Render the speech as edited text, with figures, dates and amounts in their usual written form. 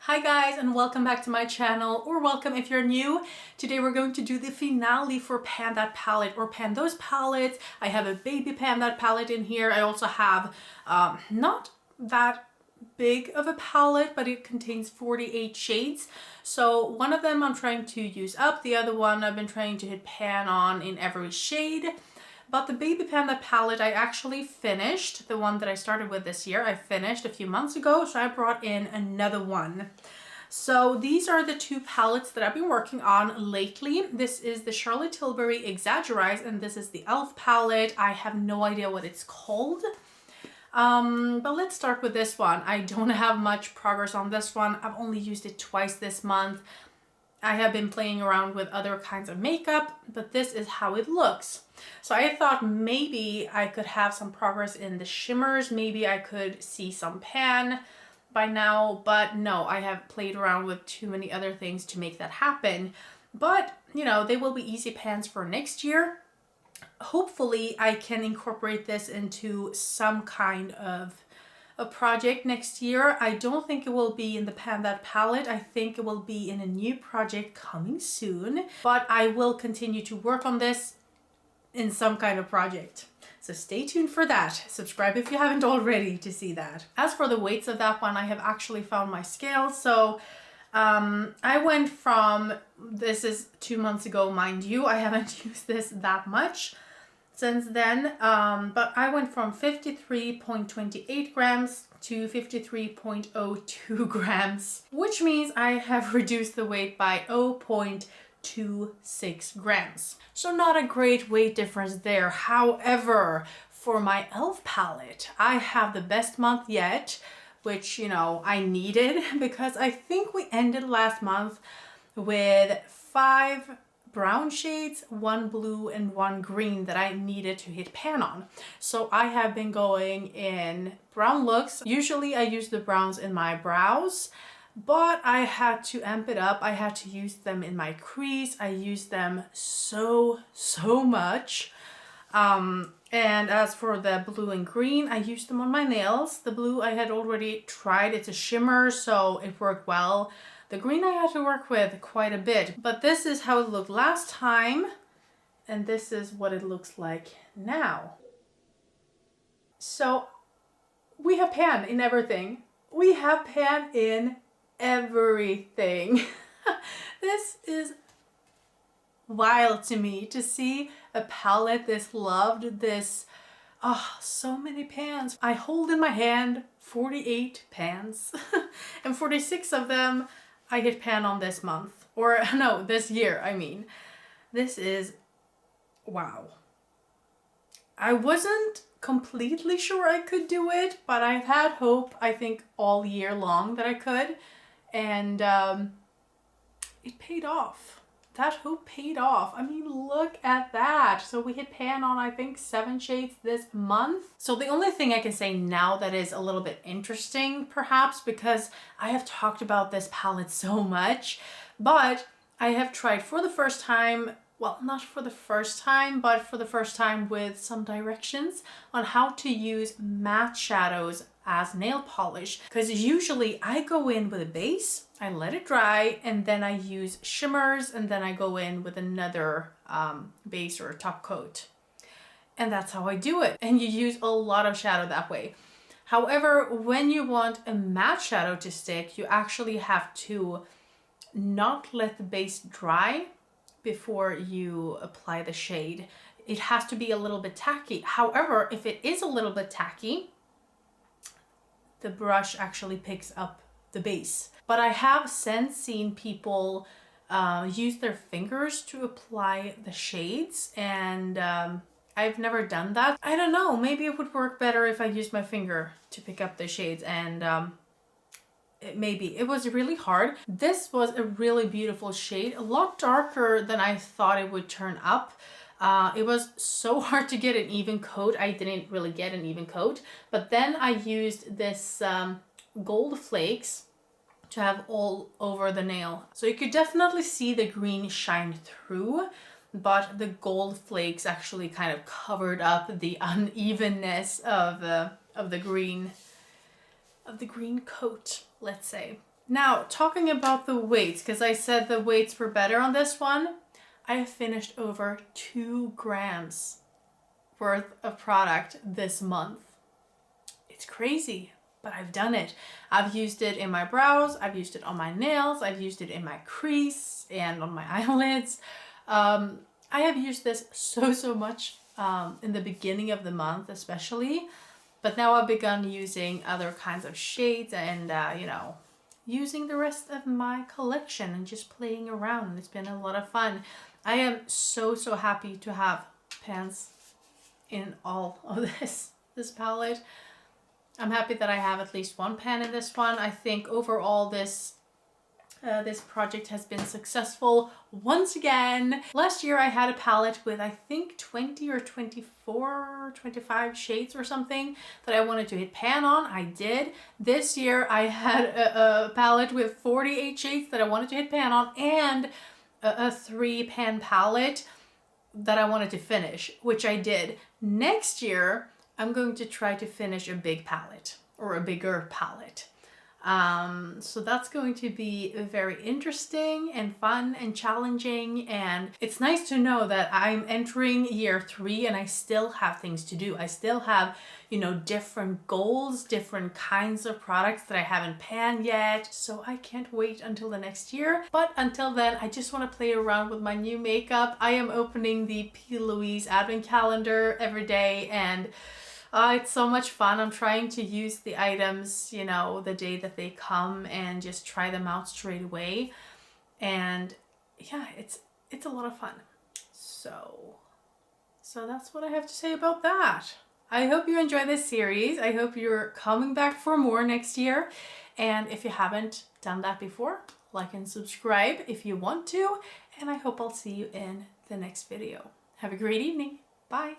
Hi guys, and welcome back to my channel, or welcome if you're new. Today we're going to do the finale for Pan That Palette or Pan Those palettes. I have a baby Pan That palette in here. I also have not that big of a palette, but it contains 48 shades. So one of them I'm trying to use up, the other one I've been trying to hit pan on in every shade. But the Baby Pan That palette I actually finished. The one that I started with this year, I finished a few months ago, so I brought in another one. So these are the two palettes that I've been working on lately. This is the Charlotte Tilbury Exaggerize, and this is the e.l.f. palette. I have no idea what it's called. But let's start with this one. I don't have much progress on this one. I've only used it twice this month. I have been playing around with other kinds of makeup, but this is how it looks. So I thought maybe I could have some progress in the shimmers. Maybe I could see some pan by now, but no, I have played around with too many other things to make that happen. But, you know, they will be easy pans for next year. Hopefully I can incorporate this into some kind of a project next year. I don't think it will be in the Pan That palette. I think it will be in a new project coming soon, but I will continue to work on this in some kind of project. So stay tuned for that. Subscribe if you haven't already to see that. As for the weights of that one, I have actually found my scale. So I went from, this is 2 months ago, mind you, I haven't used this that much since then, but I went from 53.28 grams to 53.02 grams, which means I have reduced the weight by 0.26 grams. So not a great weight difference there. However, for my e.l.f. palette, I have the best month yet, which, you know, I needed because I think we ended last month with 5 brown shades, 1 blue and 1 green that I needed to hit pan on. So I have been going in brown looks. Usually I use the browns in my brows, but I had to amp it up. I had to use them in my crease. I used them so much. And as for the blue and green, I used them on my nails. The blue I had already tried. It's a shimmer, so it worked well. The green I had to work with quite a bit, but this is how it looked last time, and this is what it looks like now. So we have pan in everything. We have pan in everything. This is wild to me to see a palette this loved, this, so many pans. I hold in my hand 48 pans and 46 of them I hit pan on this month, or no, this year, I mean. This is, wow. I wasn't completely sure I could do it, but I've had hope, I think, all year long that I could, and it paid off. That hope paid off. I mean, look at that. So we hit pan on, I think, 7 shades this month. So the only thing I can say now that is a little bit interesting, perhaps, because I have talked about this palette so much, but I have tried for the first time, well, not for the first time, but for the first time with some directions on how to use matte shadows as nail polish. Because usually I go in with a base, I let it dry, and then I use shimmers, and then I go in with another base or top coat. And that's how I do it. And you use a lot of shadow that way. However, when you want a matte shadow to stick, you actually have to not let the base dry before you apply the shade. It has to be a little bit tacky. However, if it is a little bit tacky, the brush actually picks up the base. But I have since seen people use their fingers to apply the shades, and I've never done that. I don't know, maybe it would work better if I used my finger to pick up the shades, and it was really hard. This was a really beautiful shade, a lot darker than I thought it would turn up. It was so hard to get an even coat. I didn't really get an even coat, but then I used this gold flakes to have all over the nail. So you could definitely see the green shine through, but the gold flakes actually kind of covered up the unevenness of the green coat, let's say. Now, talking about the weights, because I said the weights were better on this one, I have finished over 2 grams worth of product this month. It's crazy, but I've done it. I've used it in my brows, I've used it on my nails, I've used it in my crease and on my eyelids. I have used this so much in the beginning of the month especially, but now I've begun using other kinds of shades and using the rest of my collection and just playing around. It's been a lot of fun. I am so happy to have pans in all of this palette. I'm happy that I have at least one pan in this one. I think overall this project has been successful once again. Last year I had a palette with I think 20 or 24, 25 shades or something that I wanted to hit pan on. I did. This year I had a palette with 48 shades that I wanted to hit pan on and a 3-pan palette that I wanted to finish, which I did. Next year I'm going to try to finish a big palette or a bigger palette. So that's going to be very interesting and fun and challenging, and it's nice to know that I'm entering year 3 and I still have things to do. I still have, different goals, different kinds of products that I haven't panned yet, so I can't wait until the next year. But until then, I just want to play around with my new makeup. I am opening the P. Louise advent calendar every day, and it's so much fun. I'm trying to use the items, the day that they come and just try them out straight away. And yeah, it's a lot of fun. So that's what I have to say about that. I hope you enjoy this series. I hope you're coming back for more next year. And if you haven't done that before, like and subscribe if you want to. And I hope I'll see you in the next video. Have a great evening. Bye.